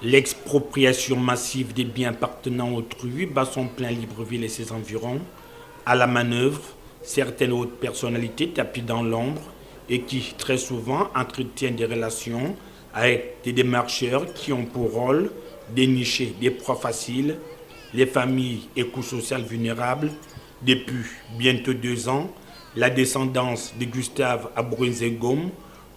L'expropriation massive des biens appartenant à autrui bat son plein Libreville et ses environs. À la manœuvre, certaines hautes personnalités tapis dans l'ombre et qui, très souvent, entretiennent des relations avec des démarcheurs qui ont pour rôle dénicher des proies faciles, les familles et couches sociales vulnérables. Depuis bientôt 2 ans, la descendance de Gustave Abourinzegom,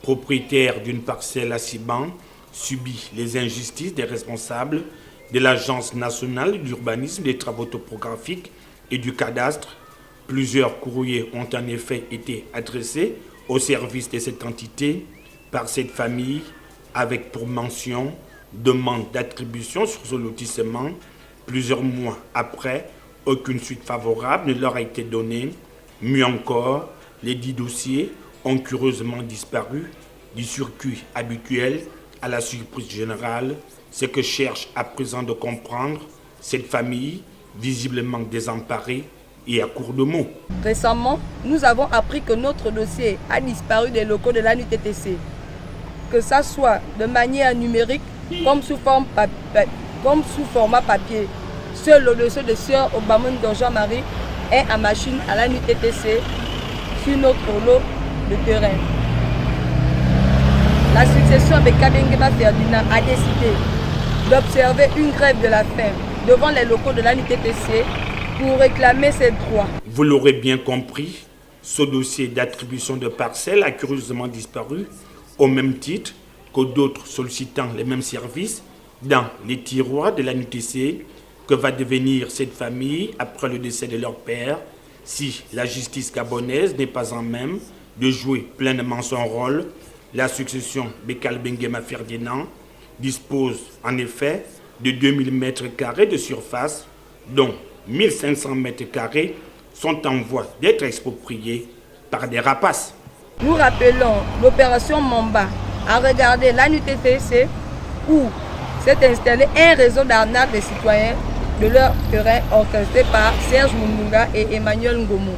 propriétaire d'une parcelle à Siban, subit les injustices des responsables de l'Agence nationale d'urbanisme, des travaux topographiques et du cadastre. Plusieurs courriers ont en effet été adressés au service de cette entité par cette famille avec pour mention demande d'attribution sur ce lotissement. Plusieurs mois après, aucune suite favorable ne leur a été donnée. Mieux encore, les 10 dossiers ont curieusement disparu du circuit habituel à la surprise générale, ce que cherche à présent de comprendre cette famille visiblement désemparée et à court de mots. Récemment, nous avons appris que notre dossier a disparu des locaux de l'ANUTTC, que ça soit de manière numérique comme sous format papier. Seul le dossier de Sœur Obamoun Jean-Marie est en machine à l'ANUTTC sur notre lot de terrain. La succession de Kabengeba Ferdinand a décidé d'observer une grève de la faim devant les locaux de l'ANUTTC pour réclamer ses droits. Vous l'aurez bien compris, ce dossier d'attribution de parcelles a curieusement disparu au même titre que d'autres sollicitant les mêmes services dans les tiroirs de l'ANUTTC. Que va devenir cette famille après le décès de leur père si la justice gabonaise n'est pas en même de jouer pleinement son rôle? La succession Bekal Bengema Ferdinand dispose en effet de 2000 m² de surface, dont 1500 m² sont en voie d'être expropriés par des rapaces. Nous rappelons l'opération Mamba à regarder l'ANUTTC où s'est installé un réseau d'arnaques des citoyens de leur terrain orchestré par Serge Mununga et Emmanuel Ngomo.